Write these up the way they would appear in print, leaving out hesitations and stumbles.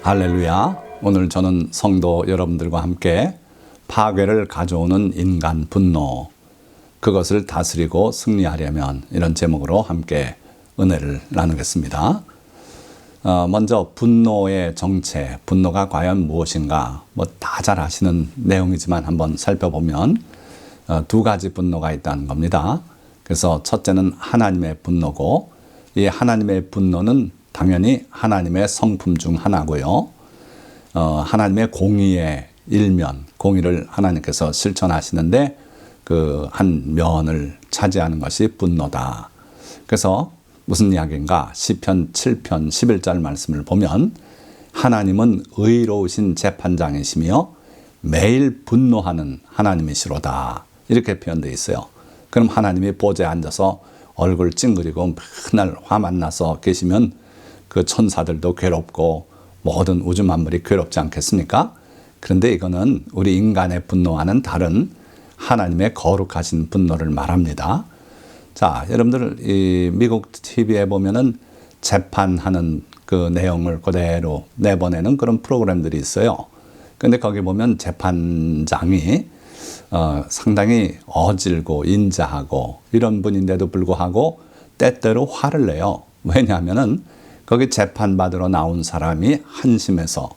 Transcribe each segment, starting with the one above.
할렐루야. 오늘 저는 성도 여러분들과 함께 파괴를 가져오는 인간 분노, 그것을 다스리고 승리하려면, 이런 제목으로 함께 은혜를 나누겠습니다. 먼저 분노의 정체, 분노가 과연 무엇인가, 다 잘 아시는 내용이지만 한번 살펴보면 두 가지 분노가 있다는 겁니다. 그래서 첫째는 하나님의 분노고, 이 하나님의 분노는 당연히 하나님의 성품 중 하나고요. 하나님의 공의의 일면, 공의를 하나님께서 실천하시는데 그 한 면을 차지하는 것이 분노다. 그래서 무슨 이야기인가? 시편 7편 11절 말씀을 보면 하나님은 의로우신 재판장이시며 매일 분노하는 하나님이시로다. 이렇게 표현되어 있어요. 그럼 하나님이 보좌에 앉아서 얼굴 찡그리고 맨날 화만 나서 계시면 그 천사들도 괴롭고 모든 우주 만물이 괴롭지 않겠습니까? 그런데 이거는 우리 인간의 분노와는 다른 하나님의 거룩하신 분노를 말합니다. 자, 여러분들 이 미국 TV에 보면은 재판하는 그 내용을 그대로 내보내는 그런 프로그램들이 있어요. 근데 거기 보면 재판장이 상당히 어질고 인자하고 이런 분인데도 불구하고 때때로 화를 내요. 왜냐하면은 거기 재판받으러 나온 사람이 한심해서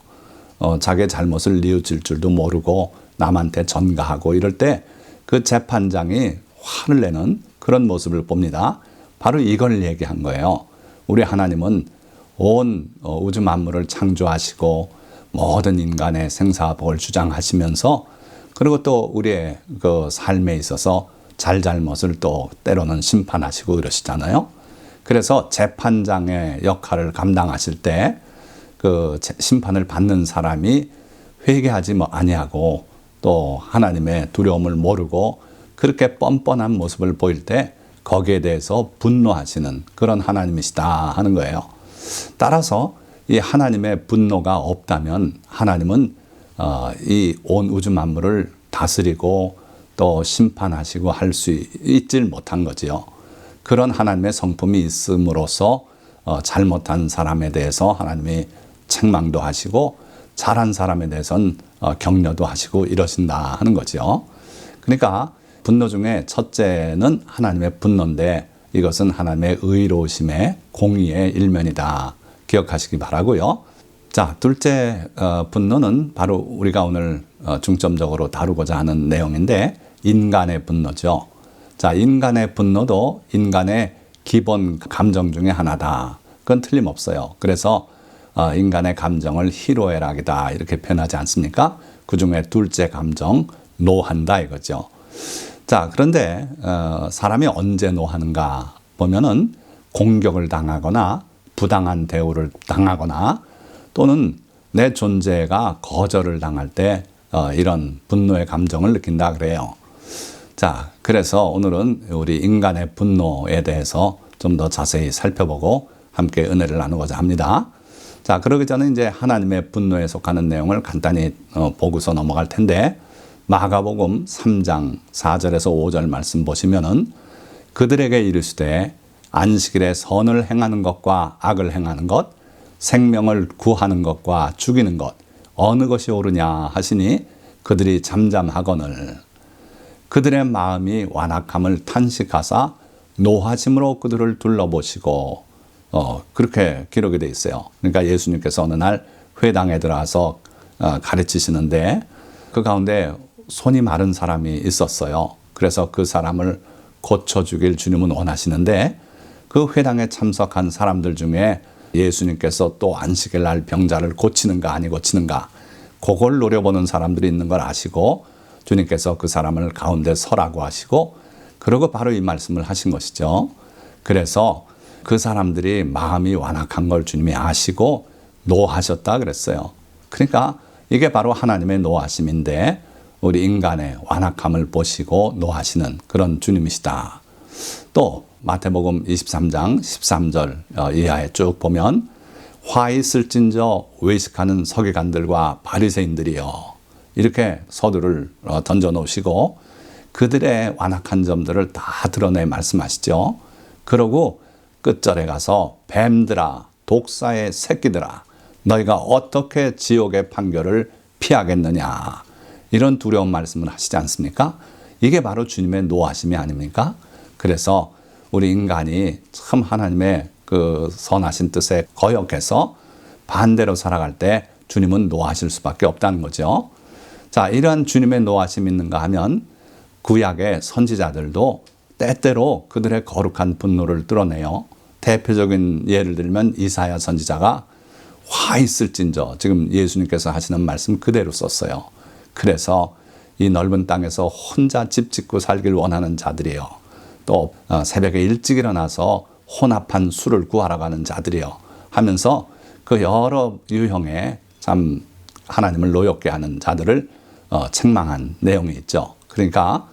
자기의 잘못을 뉘우칠 줄도 모르고 남한테 전가하고 이럴 때 그 재판장이 화를 내는 그런 모습을 봅니다. 바로 이걸 얘기한 거예요. 우리 하나님은 온 우주 만물을 창조하시고 모든 인간의 생사복을 주장하시면서, 그리고 또 우리의 그 삶에 있어서 잘잘못을 또 때로는 심판하시고 이러시잖아요. 그래서 재판장의 역할을 감당하실 때 그 심판을 받는 사람이 회개하지 아니하고 또 하나님의 두려움을 모르고 그렇게 뻔뻔한 모습을 보일 때 거기에 대해서 분노하시는 그런 하나님이시다 하는 거예요. 따라서 이 하나님의 분노가 없다면 하나님은 이 온 우주 만물을 다스리고 또 심판하시고 할 수 있질 못한 거지요. 그런 하나님의 성품이 있음으로써 잘못한 사람에 대해서 하나님이 책망도 하시고 잘한 사람에 대해서는 격려도 하시고 이러신다 하는 거죠. 그러니까 분노 중에 첫째는 하나님의 분노인데 이것은 하나님의 의로우심의 공의의 일면이다. 기억하시기 바라고요. 자, 둘째 분노는 바로 우리가 오늘 중점적으로 다루고자 하는 내용인데 인간의 분노죠. 자, 인간의 분노도 인간의 기본 감정 중에 하나다. 그건 틀림없어요. 그래서 인간의 감정을 희로애락이다 이렇게 표현하지 않습니까? 그 중에 둘째 감정, 노한다 이거죠. 자, 그런데 사람이 언제 노하는가 보면은 공격을 당하거나 부당한 대우를 당하거나 또는 내 존재가 거절을 당할 때 이런 분노의 감정을 느낀다 그래요. 자, 그래서 오늘은 우리 인간의 분노에 대해서 좀 더 자세히 살펴보고 함께 은혜를 나누고자 합니다. 자, 그러기 전에 이제 하나님의 분노에 속하는 내용을 간단히 보고서 넘어갈 텐데, 마가복음 3장 4절에서 5절 말씀 보시면은 그들에게 이르시되 안식일에 선을 행하는 것과 악을 행하는 것, 생명을 구하는 것과 죽이는 것 어느 것이 옳으냐 하시니 그들이 잠잠하거늘 그들의 마음이 완악함을 탄식하사 노하심으로 그들을 둘러보시고, 그렇게 기록이 되어 있어요. 그러니까 예수님께서 어느 날 회당에 들어와서 가르치시는데 그 가운데 손이 마른 사람이 있었어요. 그래서 그 사람을 고쳐주길 주님은 원하시는데 그 회당에 참석한 사람들 중에 예수님께서 또 안식일 날 병자를 고치는가 아니 고치는가 그걸 노려보는 사람들이 있는 걸 아시고 주님께서 그 사람을 가운데 서라고 하시고, 그러고 바로 이 말씀을 하신 것이죠. 그래서 그 사람들이 마음이 완악한 걸 주님이 아시고 노하셨다 그랬어요. 그러니까 이게 바로 하나님의 노하심인데 우리 인간의 완악함을 보시고 노하시는 그런 주님이시다. 또 마태복음 23장 13절 이하에 쭉 보면 화 있을진저 외식하는 서기관들과 바리새인들이여 이렇게 서두를 던져 놓으시고 그들의 완악한 점들을 다 드러내 말씀하시죠. 그러고 끝절에 가서 뱀들아 독사의 새끼들아 너희가 어떻게 지옥의 판결을 피하겠느냐. 이런 두려운 말씀을 하시지 않습니까? 이게 바로 주님의 노하심이 아닙니까? 그래서 우리 인간이 참 하나님의 그 선하신 뜻에 거역해서 반대로 살아갈 때 주님은 노하실 수밖에 없다는 거죠. 자, 이러한 주님의 노하심이 있는가 하면 구약의 선지자들도 때때로 그들의 거룩한 분노를 드러내요. 대표적인 예를 들면 이사야 선지자가 화 있을진저, 지금 예수님께서 하시는 말씀 그대로 썼어요. 그래서 이 넓은 땅에서 혼자 집 짓고 살길 원하는 자들이요. 또 새벽에 일찍 일어나서 혼합한 술을 구하러 가는 자들이요. 하면서 그 여러 유형의 참 하나님을 노엽게 하는 자들을 책망한 내용이 있죠. 그러니까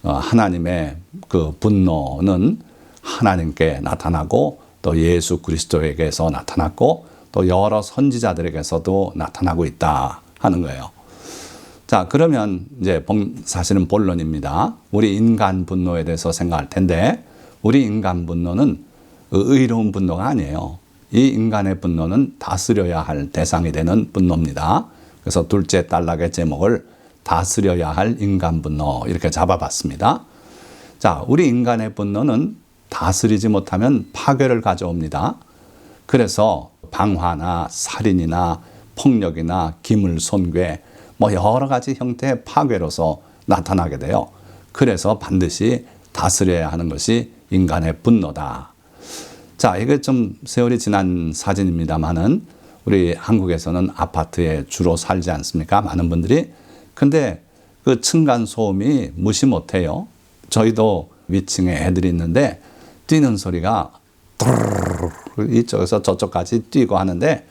하나님의 그 분노는 하나님께 나타나고 또 예수 그리스도에게서 나타났고 또 여러 선지자들에게서도 나타나고 있다 하는 거예요. 자, 그러면 이제 사실은 본론입니다. 우리 인간 분노에 대해서 생각할 텐데 우리 인간 분노는 의로운 분노가 아니에요. 이 인간의 분노는 다스려야 할 대상이 되는 분노입니다. 그래서 둘째 단락의 제목을 다스려야 할 인간 분노 이렇게 잡아봤습니다. 자, 우리 인간의 분노는 다스리지 못하면 파괴를 가져옵니다. 그래서 방화나 살인이나 폭력이나 기물 손괴 뭐 여러 가지 형태의 파괴로서 나타나게 돼요. 그래서 반드시 다스려야 하는 것이 인간의 분노다. 자, 이게 좀 세월이 지난 사진입니다만은 우리 한국에서는 아파트에 주로 살지 않습니까? 많은 분들이. 근데 그 층간 소음이 무시 못해요. 저희도 위층에 애들이 있는데 뛰는 소리가 이쪽에서 저쪽까지 뛰고 하는데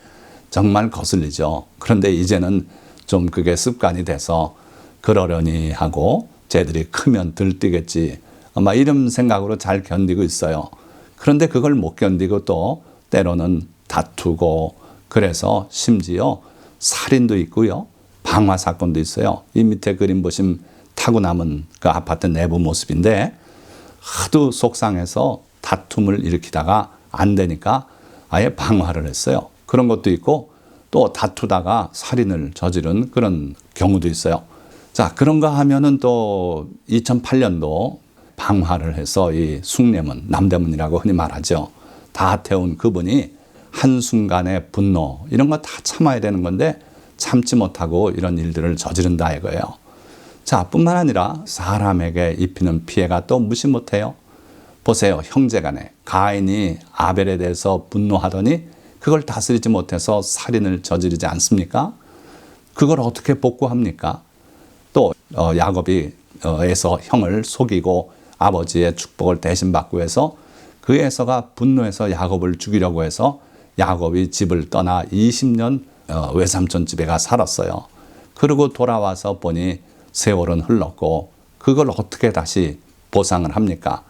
정말 거슬리죠. 그런데 이제는 좀 그게 습관이 돼서 그러려니 하고 쟤들이 크면 덜 뛰겠지 아마 이런 생각으로 잘 견디고 있어요. 그런데 그걸 못 견디고 또 때로는 다투고 그래서 심지어 살인도 있고요. 방화 사건도 있어요. 이 밑에 그림 보시면 타고 남은 그 아파트 내부 모습인데 하도 속상해서 다툼을 일으키다가 안 되니까 아예 방화를 했어요. 그런 것도 있고 또 다투다가 살인을 저지른 그런 경우도 있어요. 자, 그런가 하면은 또 2008년도 방화를 해서 이 숭례문, 남대문이라고 흔히 말하죠. 다 태운 그분이 한순간의 분노 이런 거 다 참아야 되는 건데 참지 못하고 이런 일들을 저지른다 이거예요. 자, 뿐만 아니라 사람에게 입히는 피해가 또 무시 못해요. 보세요. 형제간에 가인이 아벨에 대해서 분노하더니 그걸 다스리지 못해서 살인을 저지르지 않습니까? 그걸 어떻게 복구합니까? 또 야곱이 에서 형을 속이고 아버지의 축복을 대신 받고 해서 그 에서가 분노해서 야곱을 죽이려고 해서 야곱이 집을 떠나 20년 외삼촌 집에 가 살았어요. 그리고 돌아와서 보니 세월은 흘렀고 그걸 어떻게 다시 보상을 합니까?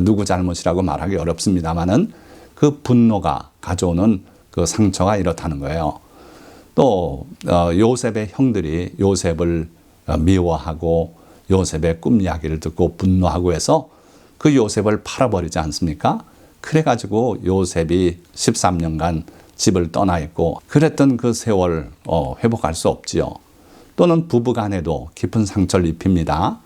누구 잘못이라고 말하기 어렵습니다만은 그 분노가 가져오는 그 상처가 이렇다는 거예요. 또 요셉의 형들이 요셉을 미워하고 요셉의 꿈 이야기를 듣고 분노하고 해서 그 요셉을 팔아버리지 않습니까? 그래가지고 요셉이 13년간 집을 떠나 있고 그랬던 그 세월 회복할 수 없지요. 또는 부부간에도 깊은 상처를 입힙니다.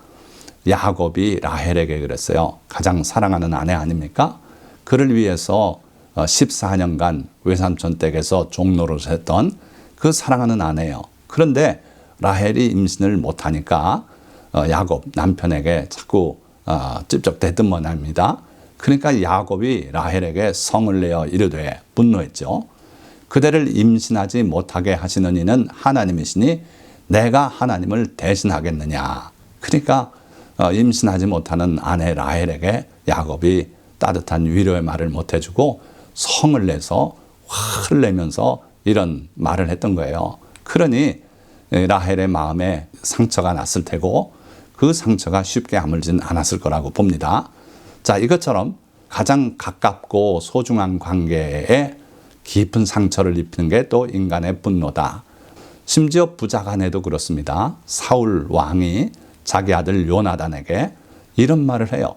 야곱이 라헬에게 그랬어요. 가장 사랑하는 아내 아닙니까? 그를 위해서 14년간 외삼촌 댁에서 종노릇을 했던 그 사랑하는 아내예요. 그런데 라헬이 임신을 못하니까 야곱 남편에게 자꾸 찝쩍대더만 합니다. 그러니까 야곱이 라헬에게 성을 내어 이르되 분노했죠. 그대를 임신하지 못하게 하시는 이는 하나님이시니 내가 하나님을 대신하겠느냐. 그러니까 임신하지 못하는 아내 라헬에게 야곱이 따뜻한 위로의 말을 못 해주고 성을 내서 화를 내면서 이런 말을 했던 거예요. 그러니 라헬의 마음에 상처가 났을 테고 그 상처가 쉽게 아물진 않았을 거라고 봅니다. 자, 이것처럼 가장 가깝고 소중한 관계에 깊은 상처를 입히는 게 또 인간의 분노다. 심지어 부자간에도 그렇습니다. 사울 왕이 자기 아들 요나단에게 이런 말을 해요.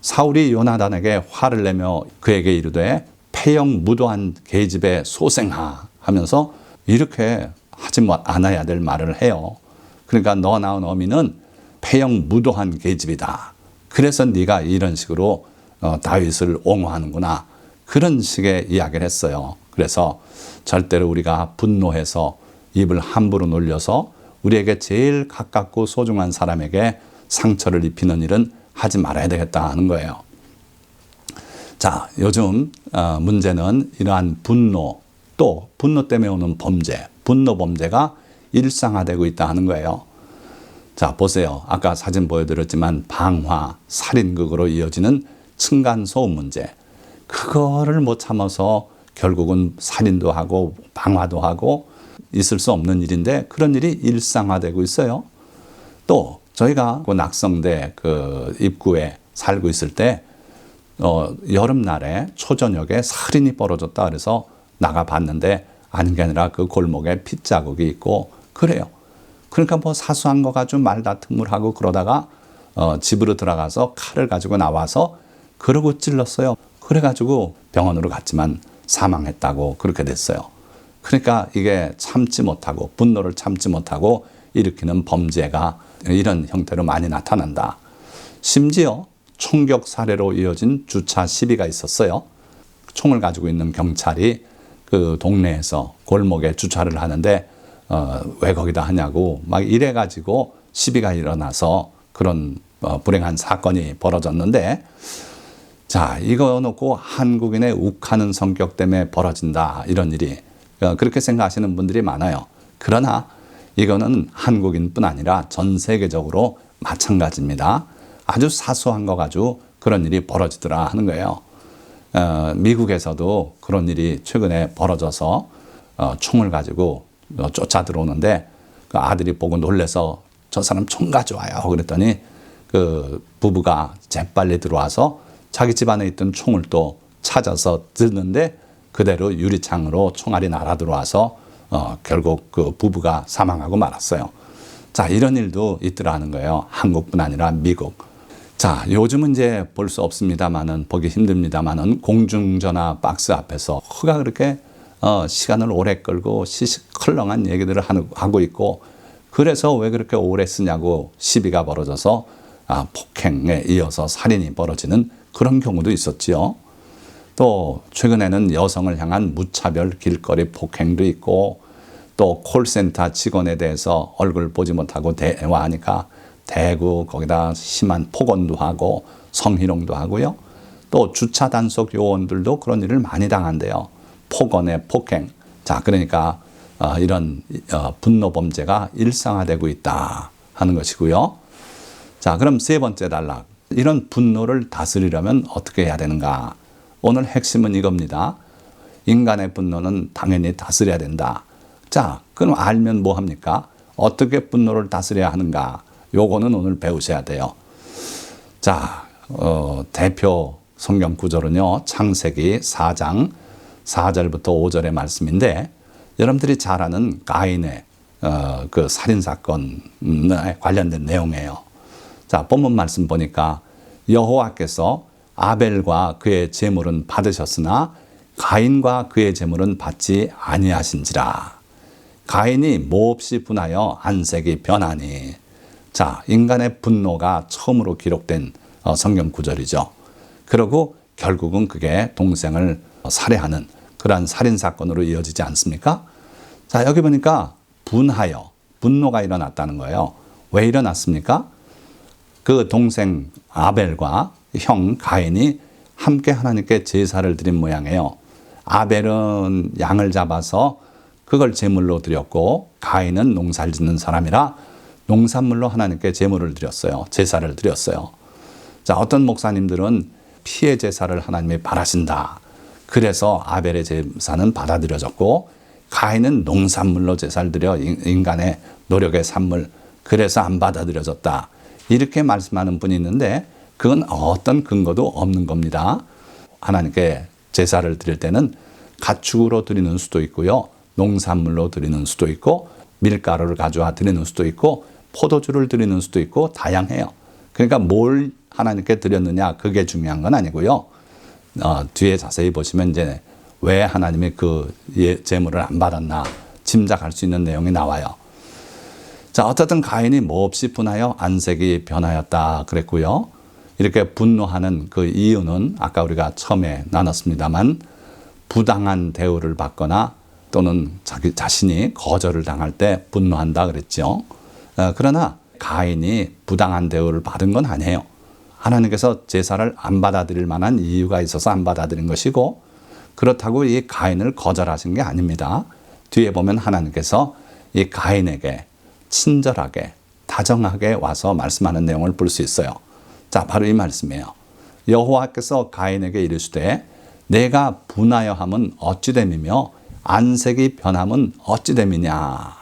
사울이 요나단에게 화를 내며 그에게 이르되 폐영 무도한 계집의 소생아 하면서 이렇게 하지 않아야 될 말을 해요. 그러니까 너 낳은 어미는 폐영 무도한 계집이다. 그래서 네가 이런 식으로 다윗을 옹호하는구나. 그런 식의 이야기를 했어요. 그래서 절대로 우리가 분노해서 입을 함부로 놀려서 우리에게 제일 가깝고 소중한 사람에게 상처를 입히는 일은 하지 말아야 되겠다 하는 거예요. 자, 요즘 문제는 이러한 분노, 또 분노 때문에 오는 범죄, 분노 범죄가 일상화되고 있다 하는 거예요. 자, 보세요. 아까 사진 보여드렸지만 방화, 살인극으로 이어지는 층간소음 문제. 그거를 못 참아서 결국은 살인도 하고 방화도 하고 있을 수 없는 일인데 그런 일이 일상화되고 있어요. 또 저희가 그 낙성대 그 입구에 살고 있을 때 여름날에 초저녁에 살인이 벌어졌다 그래서 나가봤는데 아닌 게 아니라 그 골목에 핏자국이 있고 그래요. 그러니까 뭐 사소한 거 가지고 말다툼을 하고 그러다가 집으로 들어가서 칼을 가지고 나와서 그러고 찔렀어요. 그래가지고 병원으로 갔지만 사망했다고 그렇게 됐어요. 그러니까 이게 참지 못하고 분노를 참지 못하고 일으키는 범죄가 이런 형태로 많이 나타난다. 심지어 총격 살해로 이어진 주차 시비가 있었어요. 총을 가지고 있는 경찰이 그 동네에서 골목에 주차를 하는데 왜 거기다 하냐고 막 이래가지고 시비가 일어나서 그런 불행한 사건이 벌어졌는데 자, 이거 놓고 한국인의 욱하는 성격 때문에 벌어진다 이런 일이 그렇게 생각하시는 분들이 많아요. 그러나 이거는 한국인뿐 아니라 전 세계적으로 마찬가지입니다. 아주 사소한 거 가지고 그런 일이 벌어지더라 하는 거예요. 미국에서도 그런 일이 최근에 벌어져서 총을 가지고 쫓아 들어오는데 그 아들이 보고 놀래서 저 사람 총 가져와요. 그랬더니 그 부부가 재빨리 들어와서 자기 집안에 있던 총을 또 찾아서 들는데 그대로 유리창으로 총알이 날아 들어와서 결국 그 부부가 사망하고 말았어요. 자, 이런 일도 있더라는 거예요. 한국뿐 아니라 미국. 자, 요즘은 이제 볼 수 없습니다만은 보기 힘듭니다만은 공중전화 박스 앞에서 허가 그렇게 시간을 오래 끌고 시시컬렁한 얘기들을 하고 있고 그래서 왜 그렇게 오래 쓰냐고 시비가 벌어져서 폭행에 이어서 살인이 벌어지는 그런 경우도 있었지요. 또 최근에는 여성을 향한 무차별 길거리 폭행도 있고 또 콜센터 직원에 대해서 얼굴 보지 못하고 대화하니까 대구 거기다 심한 폭언도 하고 성희롱도 하고요. 또 주차 단속 요원들도 그런 일을 많이 당한대요. 폭언에 폭행. 자, 그러니까 이런 분노 범죄가 일상화되고 있다 하는 것이고요. 자, 그럼 세 번째 단락. 이런 분노를 다스리려면 어떻게 해야 되는가? 오늘 핵심은 이겁니다. 인간의 분노는 당연히 다스려야 된다. 자, 그럼 알면 뭐 합니까? 어떻게 분노를 다스려야 하는가? 요거는 오늘 배우셔야 돼요. 자, 대표 성경 구절은요. 창세기 4장 4절부터 5절의 말씀인데 여러분들이 잘 아는 가인의 그 살인사건에 관련된 내용이에요. 자, 본문 말씀 보니까 여호와께서 아벨과 그의 제물은 받으셨으나 가인과 그의 제물은 받지 아니하신지라. 가인이 몹시 분하여 안색이 변하니. 자, 인간의 분노가 처음으로 기록된 성경 구절이죠. 그리고 결국은 그게 동생을 살해하는 그러한 살인사건으로 이어지지 않습니까? 자, 여기 보니까 분하여, 분노가 일어났다는 거예요. 왜 일어났습니까? 그 동생 아벨과 형 가인이 함께 하나님께 제사를 드린 모양이에요. 아벨은 양을 잡아서 그걸 제물로 드렸고 가인은 농사를 짓는 사람이라 농산물로 하나님께 제물을 드렸어요. 제사를 드렸어요. 자, 어떤 목사님들은 피해 제사를 하나님이 바라신다. 그래서 아벨의 제사는 받아들여졌고 가인은 농산물로 제사를 드려 인간의 노력의 산물. 그래서 안 받아들여졌다. 이렇게 말씀하는 분이 있는데 그건 어떤 근거도 없는 겁니다. 하나님께 제사를 드릴 때는 가축으로 드리는 수도 있고요. 농산물로 드리는 수도 있고 밀가루를 가져와 드리는 수도 있고 포도주를 드리는 수도 있고 다양해요. 그러니까 뭘 하나님께 드렸느냐 그게 중요한 건 아니고요. 뒤에 자세히 보시면 이제 왜 하나님이 그 제물을 안 받았나 짐작할 수 있는 내용이 나와요. 자, 어쨌든 가인이 몹시 분하여 안색이 변하였다 그랬고요. 이렇게 분노하는 그 이유는 아까 우리가 처음에 나눴습니다만 부당한 대우를 받거나 또는 자기 자신이 거절을 당할 때 분노한다 그랬죠. 그러나 가인이 부당한 대우를 받은 건 아니에요. 하나님께서 제사를 안 받아들일 만한 이유가 있어서 안 받아들인 것이고 그렇다고 이 가인을 거절하신 게 아닙니다. 뒤에 보면 하나님께서 이 가인에게 친절하게 다정하게 와서 말씀하는 내용을 볼 수 있어요. 자, 바로 이 말씀이에요. 여호와께서 가인에게 이르시되 내가 분하여 함은 어찌 됨이며 안색이 변함은 어찌 됨이냐.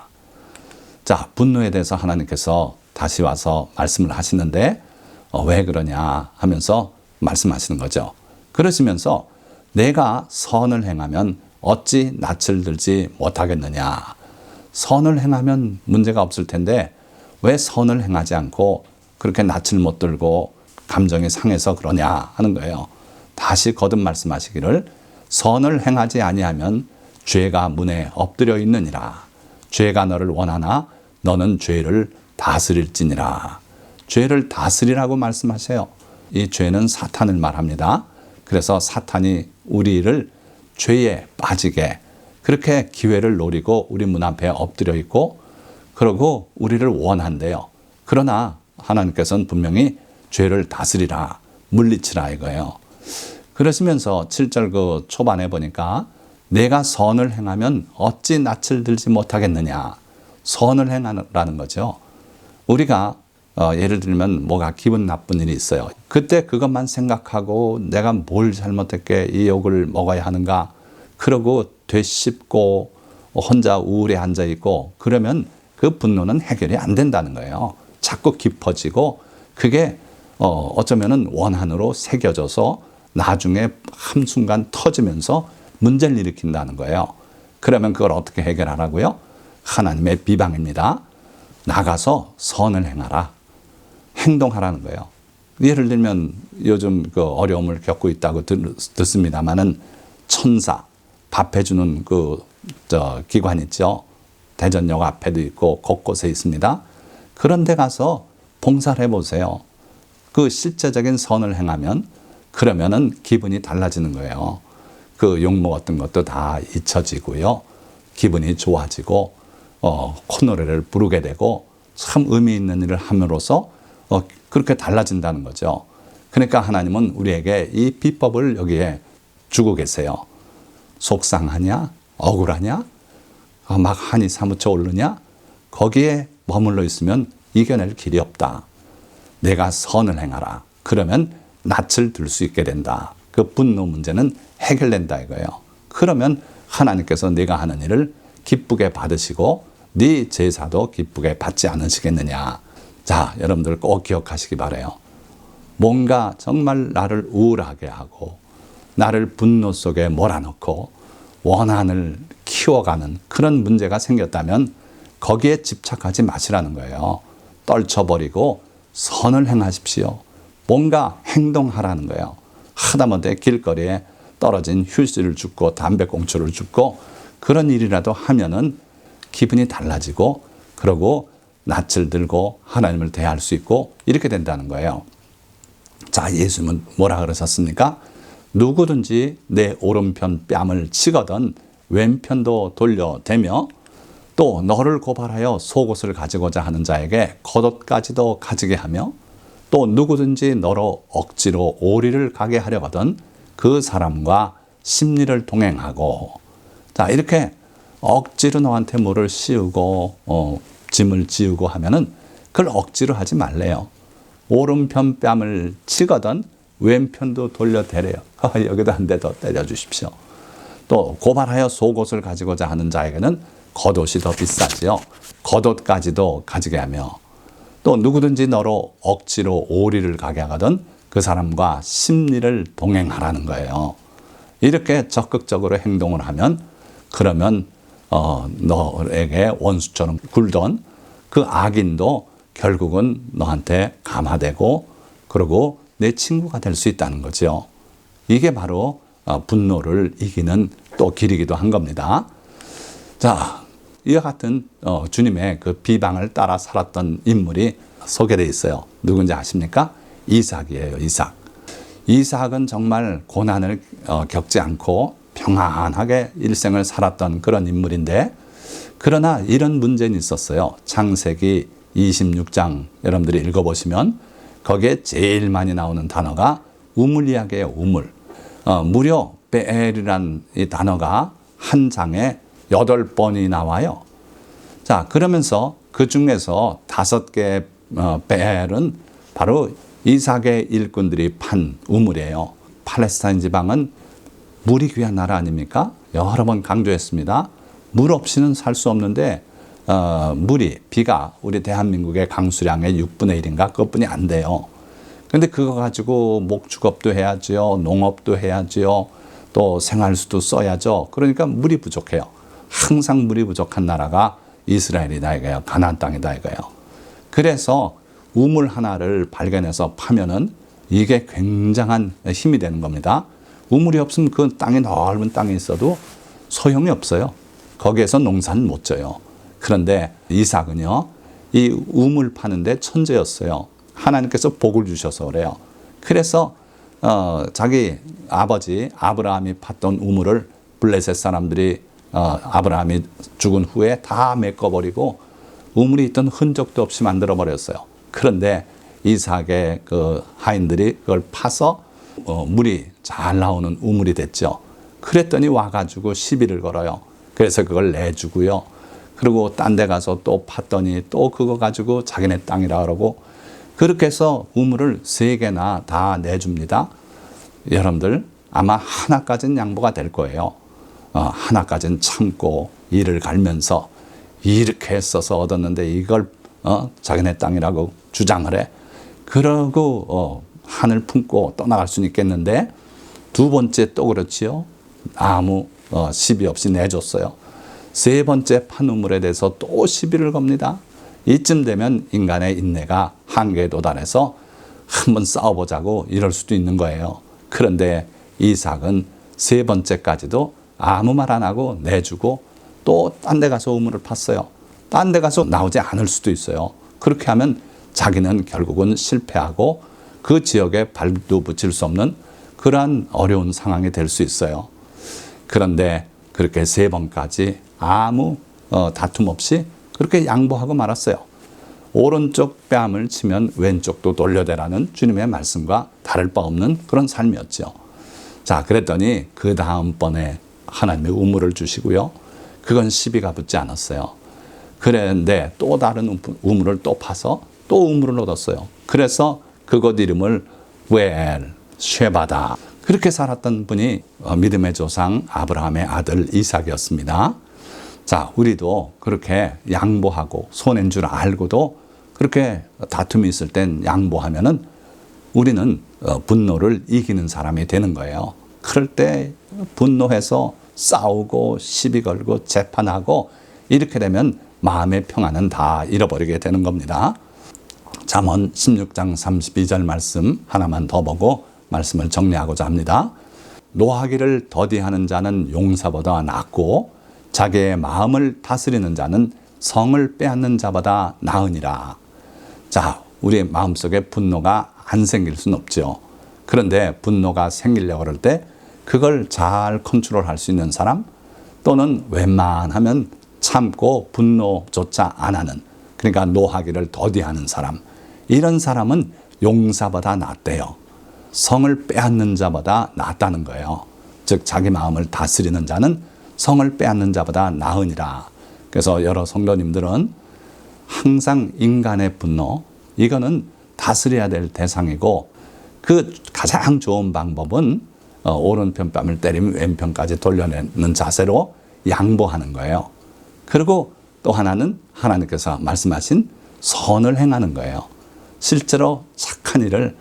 자, 분노에 대해서 하나님께서 다시 와서 말씀을 하시는데 왜 그러냐 하면서 말씀하시는 거죠. 그러시면서 내가 선을 행하면 어찌 낯을 들지 못하겠느냐. 선을 행하면 문제가 없을 텐데 왜 선을 행하지 않고 그렇게 낯을 못 들고 감정이 상해서 그러냐 하는 거예요. 다시 거듭 말씀하시기를 선을 행하지 아니하면 죄가 문에 엎드려 있느니라. 죄가 너를 원하나 너는 죄를 다스릴지니라. 죄를 다스리라고 말씀하세요. 이 죄는 사탄을 말합니다. 그래서 사탄이 우리를 죄에 빠지게 그렇게 기회를 노리고 우리 문 앞에 엎드려 있고 그러고 우리를 원한대요. 그러나 하나님께서는 분명히 죄를 다스리라, 물리치라 이거예요. 그러시면서 7절 그 초반에 보니까 내가 선을 행하면 어찌 낯을 들지 못하겠느냐. 선을 행하라는 거죠. 우리가 예를 들면 뭐가 기분 나쁜 일이 있어요. 그때 그것만 생각하고 내가 뭘 잘못했게 이 욕을 먹어야 하는가. 그러고 되씹고 혼자 우울에 앉아 있고 그러면 그 분노는 해결이 안 된다는 거예요. 자꾸 깊어지고 그게 어쩌면은 원한으로 새겨져서 나중에 한순간 터지면서 문제를 일으킨다는 거예요. 그러면 그걸 어떻게 해결하라고요? 하나님의 비방입니다. 나가서 선을 행하라. 행동하라는 거예요. 예를 들면 요즘 그 어려움을 겪고 있다고 듣습니다만은 천사, 밥 해주는 기관 있죠. 대전역 앞에도 있고 곳곳에 있습니다. 그런 데 가서 봉사를 해보세요. 그 실제적인 선을 행하면 그러면은 기분이 달라지는 거예요. 그 욕먹었던 것도 다 잊혀지고요. 기분이 좋아지고 콧노래를 부르게 되고 참 의미 있는 일을 함으로써 그렇게 달라진다는 거죠. 그러니까 하나님은 우리에게 이 비법을 여기에 주고 계세요. 속상하냐? 억울하냐? 막 한이 사무쳐 오르냐? 거기에 머물러 있으면 이겨낼 길이 없다. 내가 선을 행하라. 그러면 낯을 들 수 있게 된다. 그 분노 문제는 해결된다 이거예요. 그러면 하나님께서 네가 하는 일을 기쁘게 받으시고 네 제사도 기쁘게 받지 않으시겠느냐. 자, 여러분들 꼭 기억하시기 바라요. 뭔가 정말 나를 우울하게 하고 나를 분노 속에 몰아넣고 원한을 키워가는 그런 문제가 생겼다면 거기에 집착하지 마시라는 거예요. 떨쳐버리고 선을 행하십시오. 뭔가 행동하라는 거예요. 하다못해 길거리에 떨어진 휴지를 줍고 담배꽁초를 줍고 그런 일이라도 하면은 기분이 달라지고 그러고 낯을 들고 하나님을 대할 수 있고 이렇게 된다는 거예요. 자, 예수님은 뭐라 그러셨습니까? 누구든지 내 오른편 뺨을 치거든 왼편도 돌려대며 또 너를 고발하여 속옷을 가지고자 하는 자에게 겉옷까지도 가지게 하며 또 누구든지 너로 억지로 오리를 가게 하려거든 그 사람과 심리를 동행하고. 자, 이렇게 억지로 너한테 뭐를 씌우고 짐을 지우고 하면은 그걸 억지로 하지 말래요. 오른편 뺨을 치거든 왼편도 돌려대래요. 여기도 한 대 더 때려주십시오. 또 고발하여 속옷을 가지고자 하는 자에게는 겉옷이 더 비싸지요. 겉옷까지도 가지게 하며 또 누구든지 너로 억지로 오리를 가게 하거든 그 사람과 심리를 동행하라는 거예요. 이렇게 적극적으로 행동을 하면 그러면 너에게 원수처럼 굴던 그 악인도 결국은 너한테 감화되고 그러고 내 친구가 될 수 있다는 거죠. 이게 바로 분노를 이기는 또 길이기도 한 겁니다. 자, 이와 같은 주님의 그 비방을 따라 살았던 인물이 소개되어 있어요. 누군지 아십니까? 이삭이에요. 이삭은 정말 고난을 겪지 않고 평안하게 일생을 살았던 그런 인물인데, 그러나 이런 문제는 있었어요. 창세기 26장 여러분들이 읽어보시면 거기에 제일 많이 나오는 단어가 우물 이야기예요. 우물. 무려 베엘이란 이 단어가 한 장에 8번이 나와요. 자, 그러면서 그 중에서 5개 베엘은 바로 이삭의 일꾼들이 판 우물이에요. 팔레스타인 지방은 물이 귀한 나라 아닙니까? 여러 번 강조했습니다. 물 없이는 살 수 없는데 비가 우리 대한민국의 강수량의 6분의 1인가 그것뿐이 안 돼요. 그런데 그거 가지고 목축업도 해야죠. 농업도 해야죠. 또 생활수도 써야죠. 그러니까 물이 부족해요. 항상 물이 부족한 나라가 이스라엘이다 이거예요. 가나안 땅이다 이거예요. 그래서 우물 하나를 발견해서 파면은 이게 굉장한 힘이 되는 겁니다. 우물이 없으면 그 땅이 넓은 땅에 있어도 소용이 없어요. 거기에서 농사는 못 져요. 그런데 이삭은요, 이 우물 파는데 천재였어요. 하나님께서 복을 주셔서 그래요. 그래서 자기 아버지 아브라함이 팠던 우물을 블레셋 사람들이 아브라함이 죽은 후에 다 메꿔버리고 우물이 있던 흔적도 없이 만들어버렸어요. 그런데 이삭의 그 하인들이 그걸 파서 물이 잘 나오는 우물이 됐죠. 그랬더니 와가지고 시비를 걸어요. 그래서 그걸 내주고요. 그리고 딴 데 가서 또 팠더니 또 그거 가지고 자기네 땅이라 그러고, 그렇게 해서 우물을 3개나 다 내줍니다. 여러분들 아마 하나까지는 양보가 될 거예요. 하나까지는 참고 이를 갈면서 이렇게 했어서 얻었는데 이걸 자기네 땅이라고 주장을 해. 그러고 한을 품고 떠나갈 수는 있겠는데, 2번째 또 그렇지요. 아무 시비 없이 내줬어요. 3번째 판 우물에 대해서 또 시비를 겁니다. 이쯤 되면 인간의 인내가 한계에 도달해서 한번 싸워보자고 이럴 수도 있는 거예요. 그런데 이삭은 3번째까지도 아무 말 안 하고 내주고 또 딴 데 가서 우물을 팠어요. 딴 데 가서 나오지 않을 수도 있어요. 그렇게 하면 자기는 결국은 실패하고 그 지역에 발도 붙일 수 없는 그러한 어려운 상황이 될 수 있어요. 그런데 그렇게 3번까지 아무 다툼 없이 그렇게 양보하고 말았어요. 오른쪽 뺨을 치면 왼쪽도 돌려대라는 주님의 말씀과 다를 바 없는 그런 삶이었죠. 자, 그랬더니 그 다음번에 하나님의 우물을 주시고요. 그건 시비가 붙지 않았어요. 그랬는데 또 다른 우물을 또 파서 또 우물을 얻었어요. 그래서 그곳 이름을 웰, 쉐바다. 그렇게 살았던 분이 믿음의 조상 아브라함의 아들 이삭이었습니다. 자, 우리도 그렇게 양보하고 손해인 줄 알고도 그렇게 다툼이 있을 땐 양보하면은 우리는 분노를 이기는 사람이 되는 거예요. 그럴 때 분노해서 싸우고 시비 걸고 재판하고 이렇게 되면 마음의 평안은 다 잃어버리게 되는 겁니다. 잠언 16장 32절 말씀 하나만 더 보고 말씀을 정리하고자 합니다. 노하기를 더디하는 자는 용사보다 낫고 자기의 마음을 다스리는 자는 성을 빼앗는 자보다 나으니라. 자, 우리 마음속에 분노가 안 생길 수는 없죠. 그런데 분노가 생기려고 그럴 때 그걸 잘 컨트롤할 수 있는 사람, 또는 웬만하면 참고 분노조차 안 하는, 그러니까 노하기를 더디하는 사람, 이런 사람은 용사보다 낫대요. 성을 빼앗는 자보다 낫다는 거예요. 즉 자기 마음을 다스리는 자는 성을 빼앗는 자보다 나으니라. 그래서 여러 성도님들은 항상 인간의 분노, 이거는 다스려야 될 대상이고, 그 가장 좋은 방법은 오른편 뺨을 때리면 왼편까지 돌려내는 자세로 양보하는 거예요. 그리고 또 하나는 하나님께서 말씀하신 선을 행하는 거예요. 실제로 착한 일을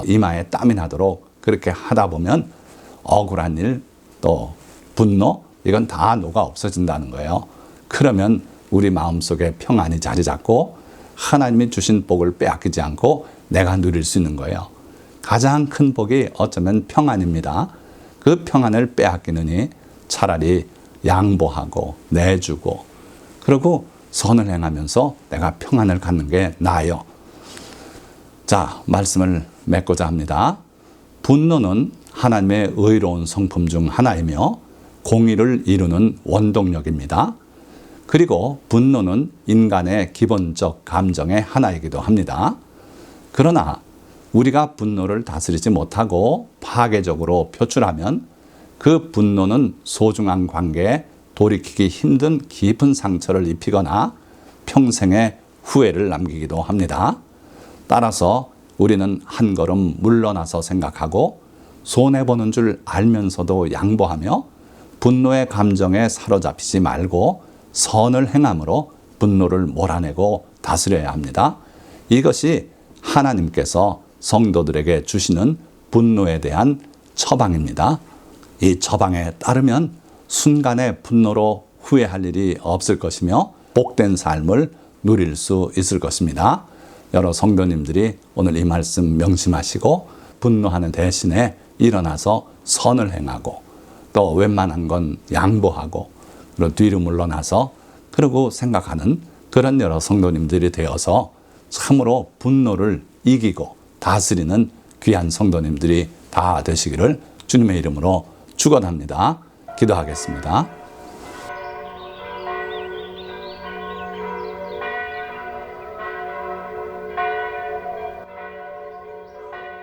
이마에 땀이 나도록 그렇게 하다 보면 억울한 일, 또 분노, 이건 다 녹아 없어진다는 거예요. 그러면 우리 마음속에 평안이 자리 잡고 하나님이 주신 복을 빼앗기지 않고 내가 누릴 수 있는 거예요. 가장 큰 복이 어쩌면 평안입니다. 그 평안을 빼앗기느니 차라리 양보하고 내주고 그리고 선을 행하면서 내가 평안을 갖는 게 나아요. 자, 말씀을 맺고자 합니다. 분노는 하나님의 의로운 성품 중 하나이며 공의를 이루는 원동력입니다. 그리고 분노는 인간의 기본적 감정의 하나이기도 합니다. 그러나 우리가 분노를 다스리지 못하고 파괴적으로 표출하면 그 분노는 소중한 관계에 돌이키기 힘든 깊은 상처를 입히거나 평생의 후회를 남기기도 합니다. 따라서 우리는 한 걸음 물러나서 생각하고 손해보는 줄 알면서도 양보하며 분노의 감정에 사로잡히지 말고 선을 행함으로 분노를 몰아내고 다스려야 합니다. 이것이 하나님께서 성도들에게 주시는 분노에 대한 처방입니다. 이 처방에 따르면 순간의 분노로 후회할 일이 없을 것이며 복된 삶을 누릴 수 있을 것입니다. 여러 성도님들이 오늘 이 말씀 명심하시고 분노하는 대신에 일어나서 선을 행하고 또 웬만한 건 양보하고 그리고 뒤로 물러나서 그러고 생각하는 그런 여러 성도님들이 되어서 참으로 분노를 이기고 다스리는 귀한 성도님들이 다 되시기를 주님의 이름으로 축원합니다. 기도하겠습니다.